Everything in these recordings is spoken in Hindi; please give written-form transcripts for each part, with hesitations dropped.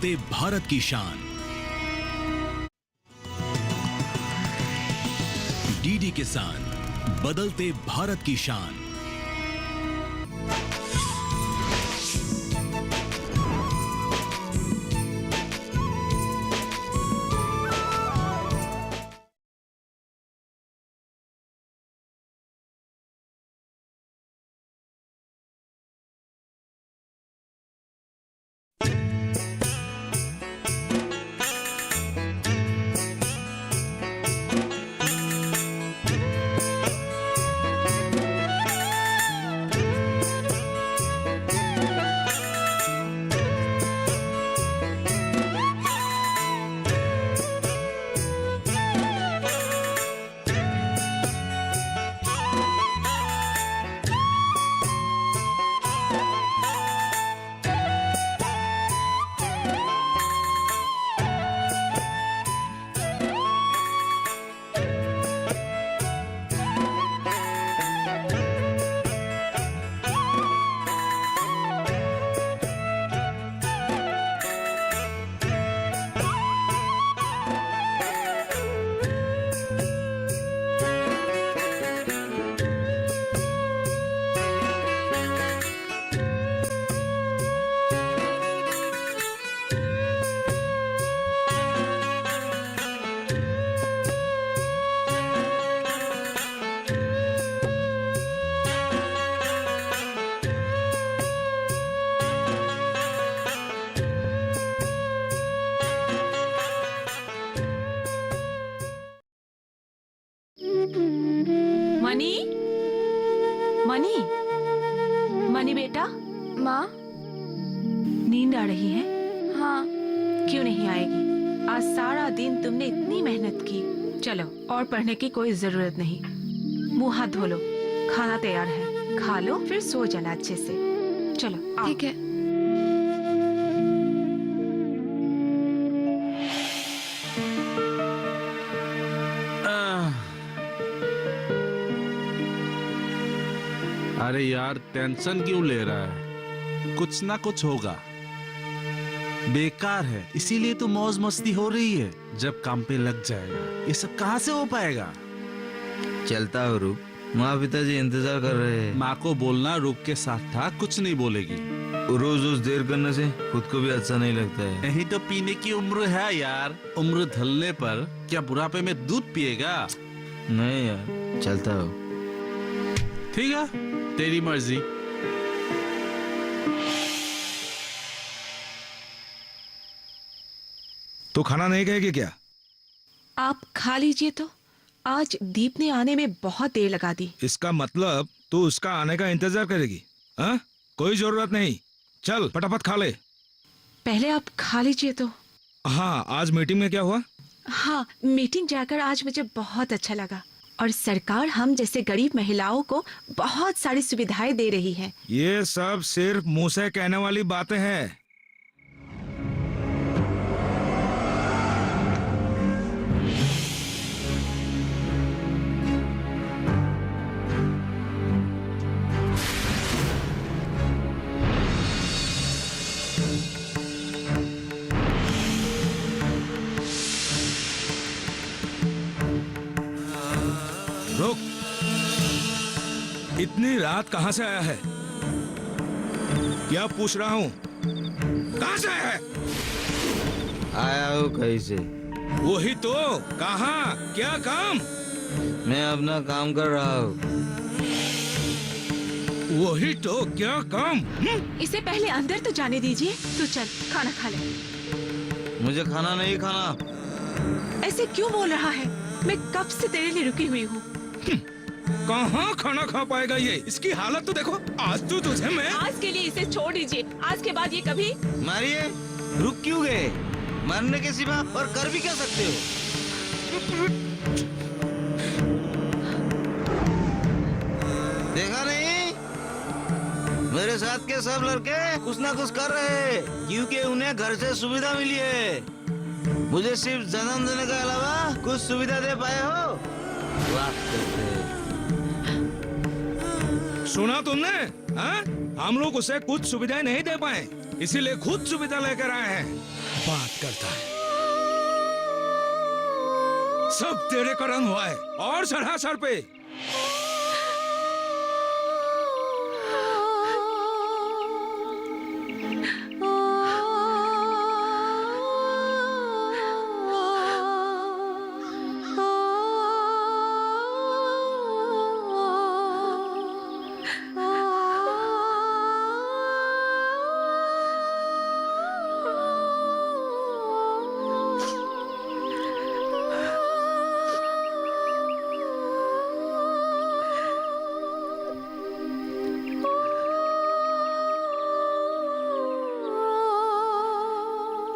बदलते भारत की शान। डीडी किसान, बदलते भारत की शान। मनी, मनी, मनी बेटा। माँ। नींद आ रही है? हाँ। क्यों नहीं आएगी? आज सारा दिन तुमने इतनी मेहनत की। चलो, और पढ़ने की कोई जरूरत नहीं। मुंह हाथ धो लो, खाना तैयार है, खा लो, फिर सो जाना अच्छे से। चलो आओ। ठीक है। अरे यार, टेंशन क्यों ले रहा है? कुछ ना कुछ होगा। बेकार है, इसीलिए तो मौज मस्ती हो रही है। जब काम पे लग जाएगा ये सब कहाँ से हो पाएगा? चलता हो रुक, माँ पिताजी इंतजार कर रहे हैं। माँ को बोलना रुक के साथ था, कुछ नहीं बोलेगी। रोज रोज देर करने से खुद को भी अच्छा नहीं लगता है। यही तो पीने की उम्र है यार। उम्र ढलने पर क्या बुढ़ापे में दूध पिएगा? नहीं यार, चलता हो। ठीक है, तेरी मर्जी। तो खाना नहीं खाएगी क्या? आप खा लीजिए तो। आज दीप ने आने में बहुत देर लगा दी। इसका मतलब तू उसका आने का इंतजार करेगी? हाँ? कोई जरूरत नहीं, चल फटाफट खा ले। पहले आप खा लीजिए तो। हाँ, आज मीटिंग में क्या हुआ? हाँ, मीटिंग जाकर आज मुझे बहुत अच्छा लगा। और सरकार हम जैसे गरीब महिलाओं को बहुत सारी सुविधाएं दे रही है। ये सब सिर्फ मुंह से कहने वाली बातें हैं। रुक, इतनी रात कहाँ से आया है? क्या पूछ रहा हूँ? कहाँ से आया है? आया हो कहीं से? वही तो, कहाँ? क्या काम? मैं अपना काम कर रहा हूँ। वही तो, क्या काम? इसे पहले अंदर तो जाने दीजिए। तो चल खाना खा ले। मुझे खाना नहीं खाना। ऐसे क्यों बोल रहा है? मैं कब से तेरे लिए रुकी हुई हूँ। कहाँ खाना खा पाएगा ये? इसकी हालत तो देखो। आज तो तुझे मैं आज के लिए इसे छोड़ दीजिए। आज के बाद ये कभी। मारिए, रुक क्यों गए? मरने के सिवा और कर भी क्या सकते हो? देखा नहीं? मेरे साथ के सब लड़के कुछ ना कुछ कर रहे हैं, क्योंकि उन्हें घर से सुविधा मिली है। मुझे सिर्फ जन्म देने के अलावा कुछ सुविधा दे पाए हो? सुना तुमने? हाँ? हम लोग उसे कुछ सुविधाएं नहीं दे पाए, इसीलिए खुद सुविधा लेकर आए हैं। बात करता है। सब तेरे कारण हुआ है और सर सर पे।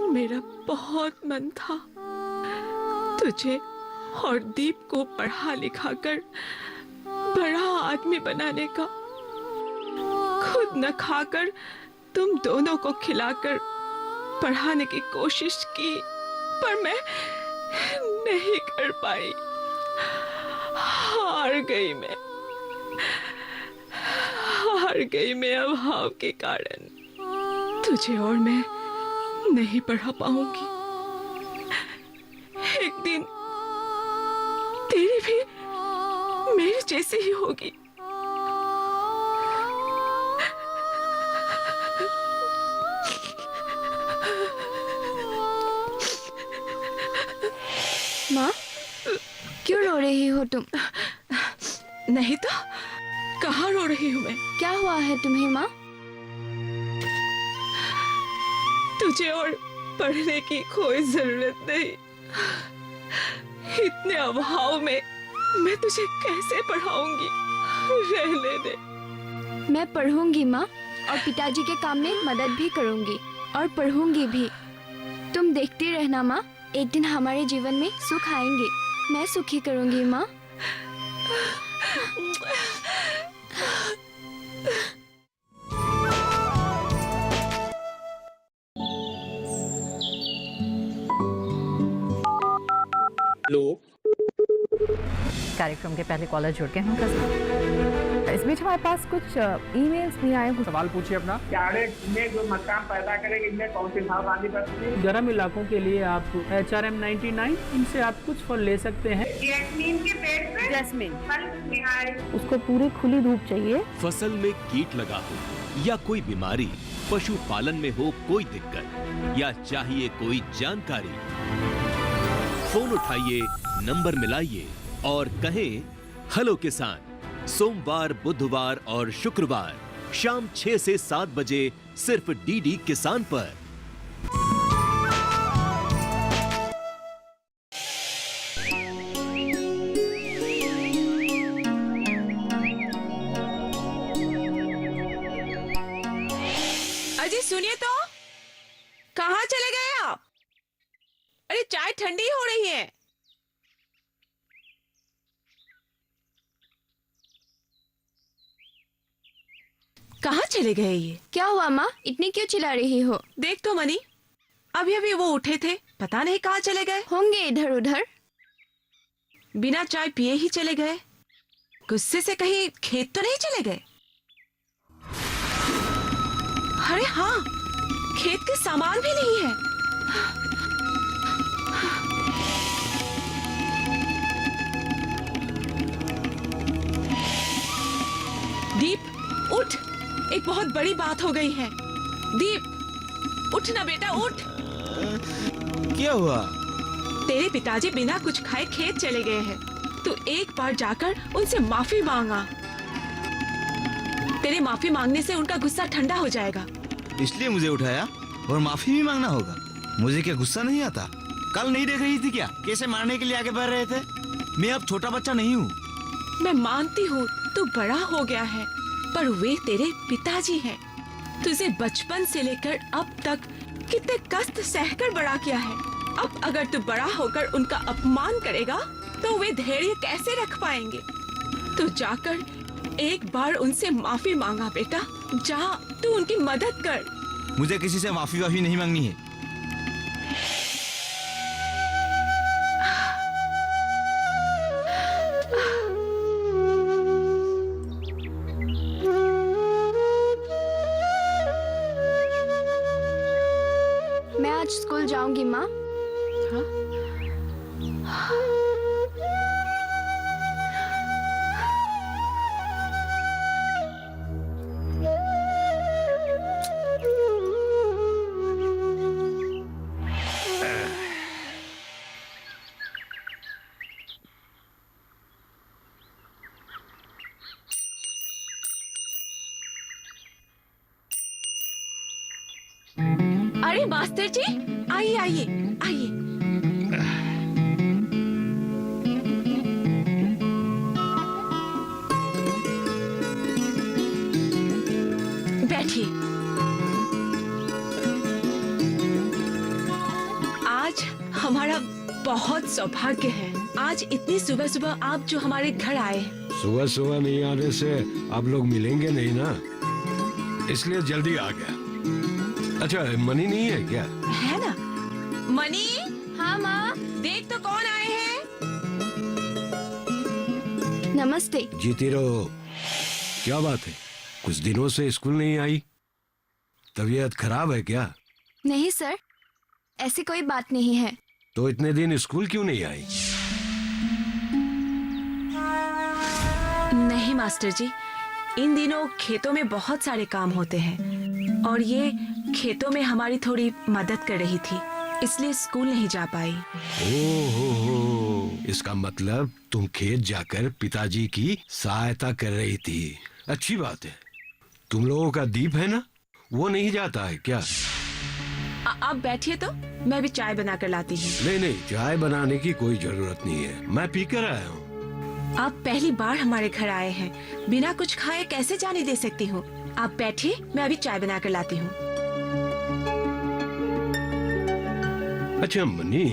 मेरा बहुत मन था तुझे और दीप को पढ़ा लिखा कर बड़ा आदमी बनाने का। खुद न खाकर तुम दोनों को खिलाकर पढ़ाने की कोशिश की, पर मैं नहीं कर पाई। हार गई मैं अभाव के कारण। तुझे और मैं नहीं पढ़ा पाऊंगी। एक दिन तेरी भी मेरी जैसी ही होगी। माँ, क्यों रो रही हो तुम? नहीं तो कहाँ रो रही हूँ मैं? क्या हुआ है तुम्हें माँ? तुझे और पढ़ने की कोई जरूरत नहीं। इतने अभाव में मैं तुझे कैसे पढ़ाऊंगी? रहने दे। मैं पढ़ूंगी माँ, और पिताजी के काम में मदद भी करूंगी और पढ़ूंगी भी। तुम देखती रहना माँ, एक दिन हमारे जीवन में सुख आएंगे। मैं सुखी करूंगी माँ। कार्यक्रम के पहले कॉलर जुड़ गए हैं उनका। इस बीच हमारे पास कुछ ईमेल्स भी आए हैं। सवाल पूछिए अपना। में जो मकान पैदा करेगी, इनमें कौन सी सावधानी बरतनी है? गर्म इलाकों के लिए आप HRM 99 इनसे आप कुछ फल ले सकते हैं। जैस्मीन के पेड़ पे जैस्मिन, फल निहार। उसको पूरी खुली धूप चाहिए। फसल में कीट लगा हो या कोई बीमारी, पशुपालन में हो कोई दिक्कत या चाहिए कोई जानकारी, फोन उठाइए, नंबर मिलाइए और कहें हेलो किसान। सोमवार, बुधवार और शुक्रवार शाम 6 से 7 बजे सिर्फ डीडी किसान पर। अजी सुनिए तो, कहाँ चले गए आप? अरे चाय ठंडी हो रही है। कहाँ चले गए ये? क्या हुआ माँ, इतनी क्यों चिल्ला रही हो? देख तो मनी, अभी अभी वो उठे थे, पता नहीं कहाँ चले गए। होंगे इधर उधर। बिना चाय पिए ही चले गए। गुस्से से कहीं खेत तो नहीं चले गए? अरे हाँ, खेत के सामान भी नहीं है। दीप उठ, एक बहुत बड़ी बात हो गई है। दीप उठ ना बेटा, उठ। क्या हुआ? तेरे पिताजी बिना कुछ खाए खेत चले गए हैं। तू एक बार जाकर उनसे माफी मांगा। तेरे माफी मांगने से उनका गुस्सा ठंडा हो जाएगा। इसलिए मुझे उठाया और माफी भी मांगना होगा? मुझे क्या गुस्सा नहीं आता? कल नहीं देख रही थी क्या कैसे मारने के लिए आगे बढ़ रहे थे? मैं अब छोटा बच्चा नहीं हूँ। मैं मानती हूँ तू बड़ा हो गया है, पर वे तेरे पिताजी हैं। तुझे बचपन से लेकर अब तक कितने कष्ट सहकर बड़ा किया है। अब अगर तू बड़ा होकर उनका अपमान करेगा तो वे धैर्य कैसे रख पाएंगे? तू जाकर एक बार उनसे माफी मांगा बेटा। जा, तू उनकी मदद कर। मुझे किसी से माफी वाफी नहीं मांगनी है। मैं आज स्कूल जाऊंगी माँ। अरे मास्टर जी, आइए आइए आइए। बैठिए। आज हमारा बहुत सौभाग्य है। आज इतनी सुबह सुबह आप जो हमारे घर आए। सुबह सुबह नहीं आने से आप लोग मिलेंगे नहीं ना, इसलिए जल्दी आ गया। अच्छा, मनी नहीं है क्या? है ना मनी? हाँ माँ। देख तो कौन आए हैं। नमस्ते। जीती रहो। क्या बात है, कुछ दिनों से स्कूल नहीं आई? तबीयत खराब है क्या? नहीं सर, ऐसी कोई बात नहीं है। तो इतने दिन स्कूल क्यों नहीं आई? नहीं मास्टर जी, इन दिनों खेतों में बहुत सारे काम होते हैं और ये खेतों में हमारी थोड़ी मदद कर रही थी, इसलिए स्कूल नहीं जा पाई। ओहो, इसका मतलब तुम खेत जाकर पिताजी की सहायता कर रही थी। अच्छी बात है। तुम लोगों का दीप है ना, वो नहीं जाता है क्या? आप बैठिए तो मैं भी चाय बना कर लाती हूँ। नहीं नहीं, चाय बनाने की कोई जरूरत नहीं है, मैं पीकर आया हूँ। आप पहली बार हमारे घर आए हैं, बिना कुछ खाए कैसे जाने दे सकती हूँ। आप बैठिए, मैं अभी चाय बना कर लाती हूँ। अच्छा मनी,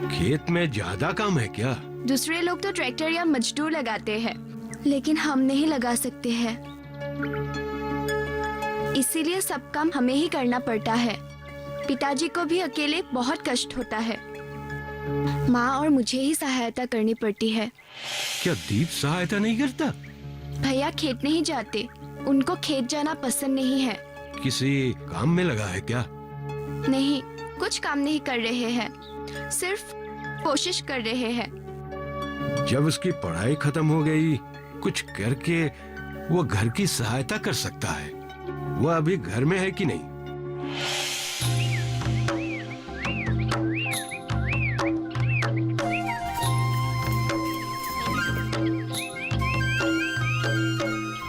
खेत में ज्यादा काम है क्या? दूसरे लोग तो ट्रैक्टर या मजदूर लगाते हैं, लेकिन हम नहीं लगा सकते हैं, इसीलिए सब काम हमें ही करना पड़ता है। पिताजी को भी अकेले बहुत कष्ट होता है, माँ और मुझे ही सहायता करनी पड़ती है। क्या दीप सहायता नहीं करता? भैया खेत नहीं जाते, उनको खेत जाना पसंद नहीं है। किसी काम में लगा है क्या? नहीं, कुछ काम नहीं कर रहे हैं, सिर्फ कोशिश कर रहे हैं। जब उसकी पढ़ाई खत्म हो गई, कुछ करके वो घर की सहायता कर सकता है। वो अभी घर में है कि नहीं?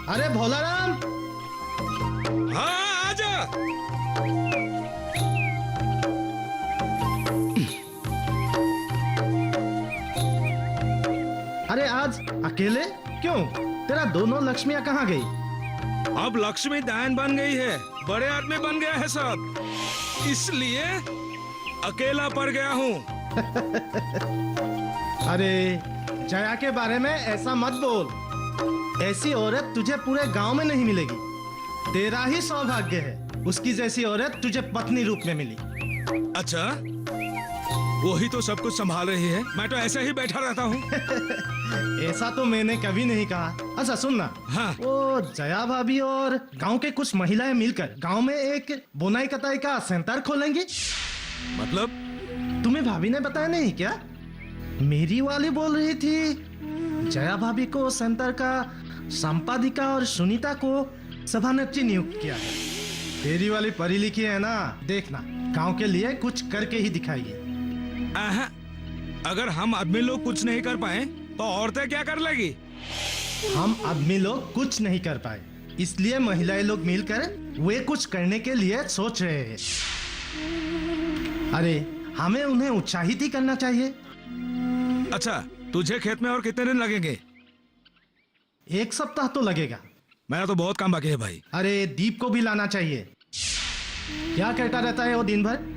अरे भोलाराम। हाँ, आजा। अरे आज अकेले क्यों? तेरा दोनों लक्ष्मियाँ कहाँ गई? अब लक्ष्मी दान बन गई है, बड़े आदमी बन गया है सब, इसलिए अकेला पड़ गया हूँ। अरे जया के बारे में ऐसा मत बोल। ऐसी औरत तुझे पूरे गांव में नहीं मिलेगी। तेरा ही सौभाग्य है, उसकी जैसी औरत तुझे पत्नी रूप में मिली। अच्छा, वही तो सब कुछ संभाल रही है, मैं तो ऐसे ही बैठा रहता हूँ। ऐसा तो मैंने कभी नहीं कहा। अच्छा सुनना, हाँ। वो जया भाभी और गांव के कुछ महिलाएं मिलकर गांव में एक बुनाई कताई का सेंटर खोलेंगी। मतलब? तुम्हें भाभी ने बताया नहीं क्या? मेरी वाली बोल रही थी जया भाभी को सेंटर का संपादिका और सुनीता को सभानेत्री नियुक्त किया है। तेरी वाली पढ़ी लिखी है ना, देखना गांव के लिए कुछ करके ही दिखाएगी। अगर हम आदमी लोग कुछ नहीं कर पाए तो औरतें क्या कर लेगी? हम आदमी लोग कुछ नहीं कर पाए, इसलिए महिलाएं लोग मिलकर वे कुछ करने के लिए सोच रहे हैं। अरे हमें उन्हें उत्साहित ही करना चाहिए। अच्छा, तुझे खेत में और कितने दिन लगेंगे? 1 सप्ताह तो लगेगा। मेरा तो बहुत काम बाकी है भाई। अरे दीप को भी लाना चाहिए। क्या कहता रहता है वो दिन भर?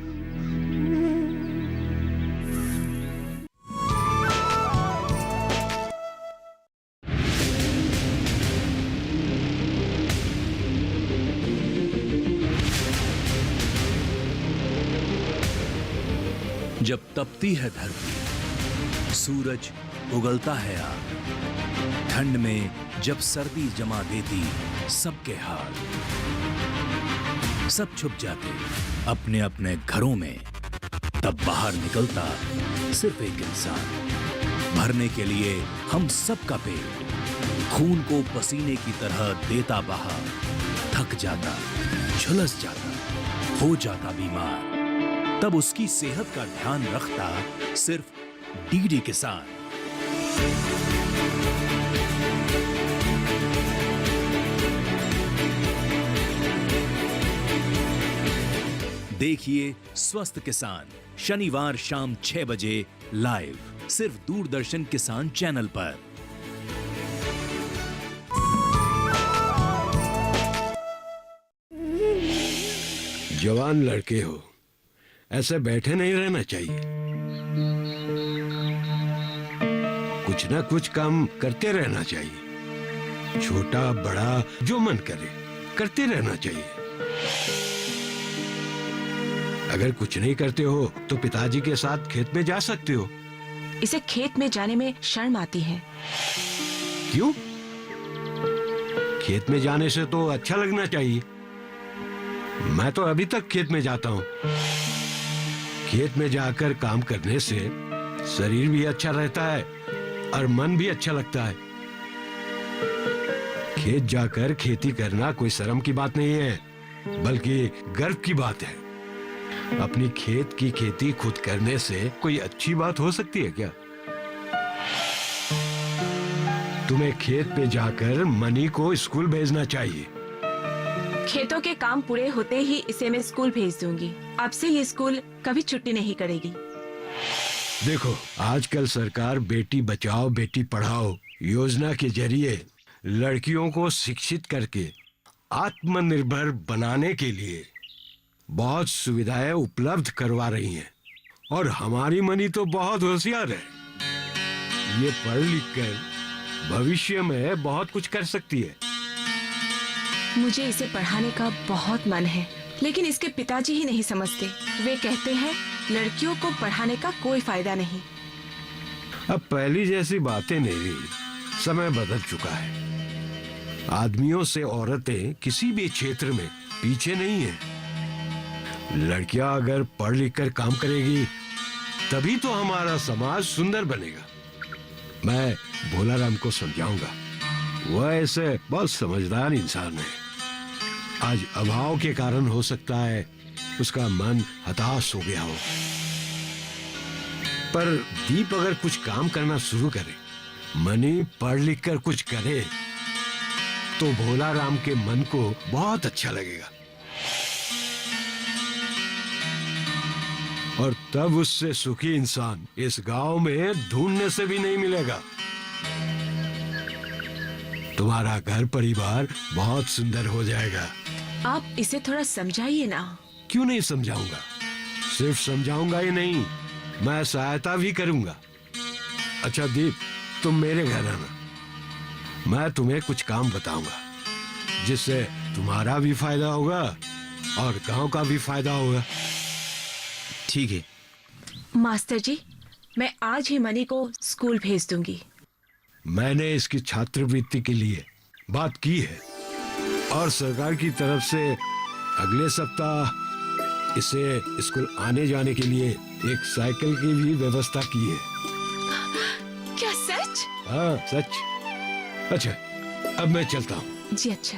जब तपती है धरती, सूरज उगलता है आग, ठंड में जब सर्दी जमा देती सबके हाल, सब छुप जाते अपने अपने घरों में, तब बाहर निकलता सिर्फ एक इंसान, भरने के लिए हम सब का पेट, खून को पसीने की तरह देता बहा, थक जाता, झुलस जाता, हो जाता बीमार, तब उसकी सेहत का ध्यान रखता सिर्फ डीडी किसान। देखिए स्वस्थ किसान शनिवार शाम 6 बजे लाइव सिर्फ दूरदर्शन किसान चैनल पर। जवान लड़के हो, ऐसे बैठे नहीं रहना चाहिए। कुछ ना कुछ काम करते रहना चाहिए, छोटा बड़ा जो मन करे करते रहना चाहिए। अगर कुछ नहीं करते हो तो पिताजी के साथ खेत में जा सकते हो। इसे खेत में जाने में शर्म आती है। क्यों? खेत में जाने से तो अच्छा लगना चाहिए। मैं तो अभी तक खेत में जाता हूँ। खेत में जाकर काम करने से शरीर भी अच्छा रहता है और मन भी अच्छा लगता है। खेत जाकर खेती करना कोई शर्म की बात नहीं है, बल्कि गर्व की बात है। अपनी खेत की खेती खुद करने से कोई अच्छी बात हो सकती है क्या? तुम्हें खेत पे जाकर मनी को स्कूल भेजना चाहिए। खेतों के काम पूरे होते ही इसे मैं स्कूल भेज दूंगी। अब से ये स्कूल कभी छुट्टी नहीं करेगी। देखो, आजकल सरकार बेटी बचाओ बेटी पढ़ाओ योजना के जरिए लड़कियों को शिक्षित करके आत्मनिर्भर बनाने के लिए बहुत सुविधाएं उपलब्ध करवा रही हैं। और हमारी मनी तो बहुत होशियार है। ये पढ़ लिख कर भविष्य में बहुत कुछ कर सकती है। मुझे इसे पढ़ाने का बहुत मन है, लेकिन इसके पिताजी ही नहीं समझते। वे कहते हैं लड़कियों को पढ़ाने का कोई फायदा नहीं। अब पहली जैसी बातें नहीं रही, समय बदल चुका है। आदमियों से औरतें किसी भी क्षेत्र में पीछे नहीं है। लड़कियां अगर पढ़ लिख कर काम करेगी तभी तो हमारा समाज सुंदर बनेगा। मैं भोलाराम को समझाऊंगा, वह ऐसे बहुत समझदार इंसान है। आज अभाव के कारण हो सकता है उसका मन हताश हो गया हो, पर दीप अगर कुछ काम करना शुरू करे, मनी पढ़ लिख कर कुछ करे, तो भोलाराम के मन को बहुत अच्छा लगेगा। और तब उससे सुखी इंसान इस गांव में ढूंढने से भी नहीं मिलेगा। तुम्हारा घर परिवार बहुत सुंदर हो जाएगा। आप इसे थोड़ा समझाइए ना। क्यों नहीं समझाऊंगा? सिर्फ समझाऊंगा ही नहीं, मैं सहायता भी करूंगा। अच्छा दीप, तुम मेरे घर आना, मैं तुम्हें कुछ काम बताऊंगा जिससे तुम्हारा भी फायदा होगा और गांव का भी फायदा होगा। ठीक है मास्टर जी, मैं आज ही मनी को स्कूल भेज दूंगी। मैंने इसकी छात्रवृत्ति के लिए बात की है और सरकार की तरफ से अगले सप्ताह इसे स्कूल आने जाने के लिए एक साइकिल की भी व्यवस्था की है। क्या सच? हाँ सच। अच्छा, अब मैं चलता हूँ। जी अच्छा।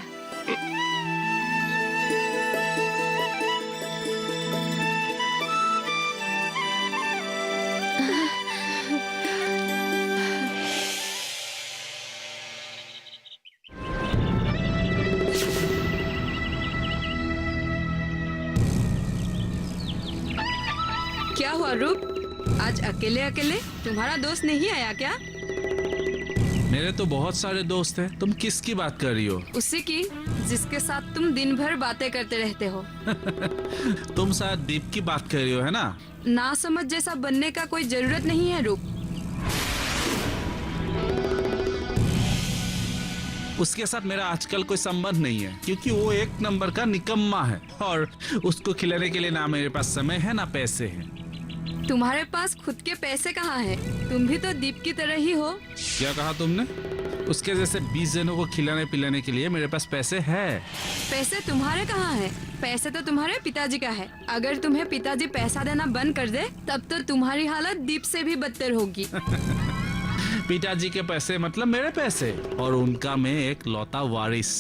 क्या हुआ रूप, आज अकेले अकेले? तुम्हारा दोस्त नहीं आया क्या? मेरे तो बहुत सारे दोस्त हैं। तुम किसकी बात कर रही हो? उसी की जिसके साथ तुम दिन भर बातें करते रहते हो। तुम शायद दीप की बात कर रही हो, है ना? ना समझ जैसा बनने का कोई जरूरत नहीं है रूप। उसके साथ मेरा आजकल कोई संबंध नहीं है, क्योंकि वो एक नंबर का निकम्मा है और उसको खिलाने के लिए ना मेरे पास समय है ना पैसे हैं। तुम्हारे पास खुद के पैसे कहाँ हैं? तुम भी तो दीप की तरह ही हो। क्या कहा तुमने? उसके जैसे 20 जनों को खिलाने पिलाने के लिए मेरे पास पैसे हैं। पैसे तुम्हारे कहाँ है? पैसे तो तुम्हारे पिताजी का है। अगर तुम्हें पिताजी पैसा देना बंद कर दे तब तो तुम्हारी हालत दीप से भी बदतर होगी। पिताजी के पैसे मतलब मेरे पैसे, और उनका मैं एक लौता वारिस।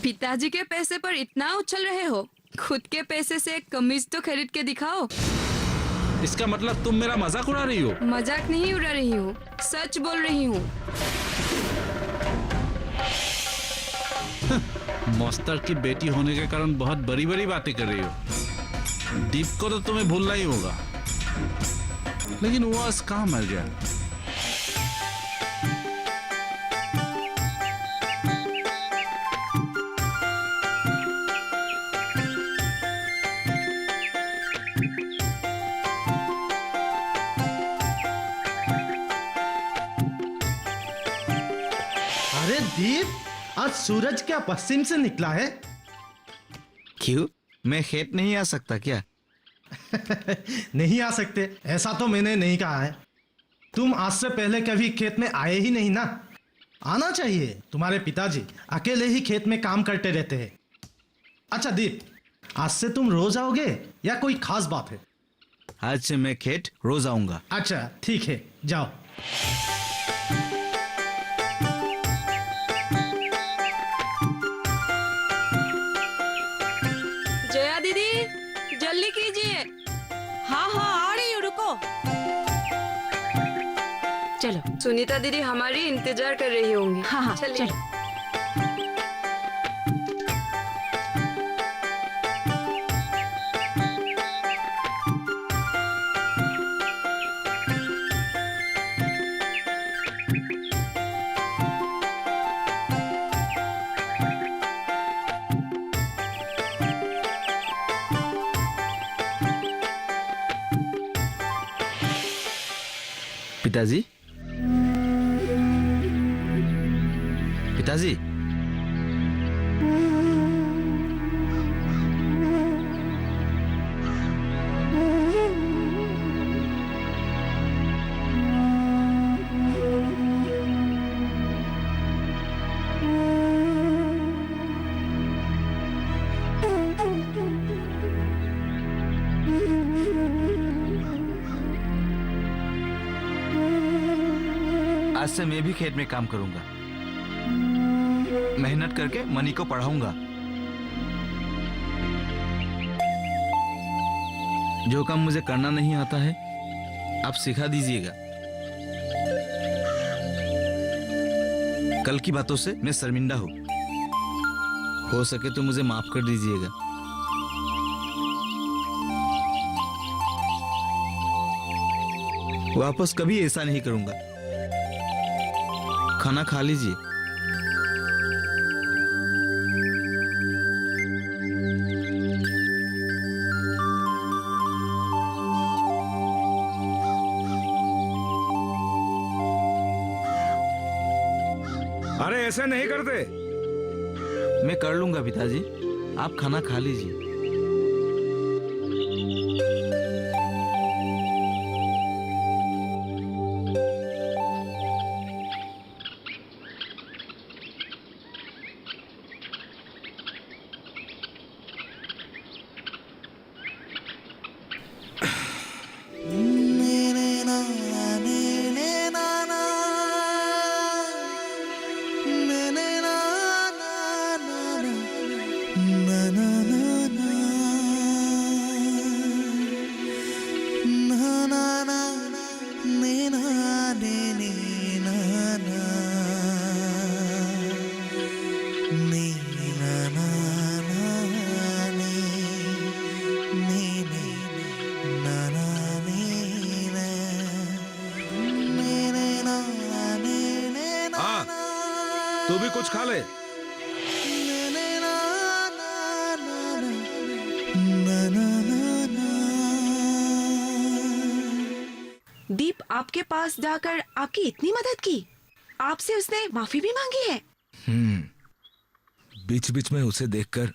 पिताजी के पैसे पर इतना उछल रहे हो, खुद के पैसे से एक कमीज तो खरीद के दिखाओ। इसका मतलब तुम मेरा मजाक उड़ा रही हो? मजाक नहीं उड़ा रही हूँ, सच बोल रही हूँ। मौस्तर की बेटी होने के कारण बहुत बड़ी बड़ी बातें कर रही हो। दीप को तो तुम्हें भूलना ही होगा, लेकिन वो आज कहाँ मर गया? अरे दीप, आज सूरज क्या पश्चिम से निकला है? क्यों, मैं खेत नहीं आ सकता क्या? नहीं आ सकते ऐसा तो मैंने नहीं कहा है। तुम आज से पहले कभी खेत में आए ही नहीं ना। आना चाहिए, तुम्हारे पिताजी अकेले ही खेत में काम करते रहते हैं। अच्छा दीप, आज से तुम रोज आओगे या कोई खास बात है? आज से मैं खेत रोज आऊंगा। अच्छा ठीक है, जाओ। जया दीदी, जल्दी कीजिए। हाँ हाँ आ रही हूँ, रुको। चलो। सुनीता दीदी हमारी इंतजार कर रही होंगी। हाँ हाँ चलिए। चलो। पिताजी, पिताजी, आज से मैं भी खेत में काम करूंगा। मेहनत करके मनी को पढ़ाऊंगा। जो काम मुझे करना नहीं आता है, आप सिखा दीजिएगा। कल की बातों से मैं शर्मिंदा हूं। हो सके तो मुझे माफ कर दीजिएगा। वापस कभी ऐसा नहीं करूंगा। खाना खा लीजिए। अरे ऐसे नहीं करते। मैं कर लूंगा पिताजी, आप खाना खा लीजिए। तू भी कुछ खा ले। दीप आपके पास जाकर आपकी इतनी मदद की, आपसे उसने माफी भी मांगी है। बीच बीच में उसे देखकर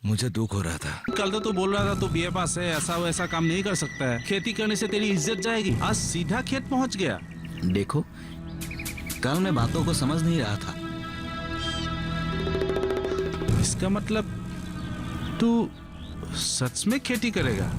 मुझे दुख हो रहा था। कल तो तू बोल रहा था तू बीए पास है, ऐसा वैसा काम नहीं कर सकता है, खेती करने से तेरी इज्जत जाएगी। आज सीधा खेत पहुंच गया। देखो, कल मैं बातों को समझ नहीं रहा था। इसका मतलब तू सच में खेती करेगा?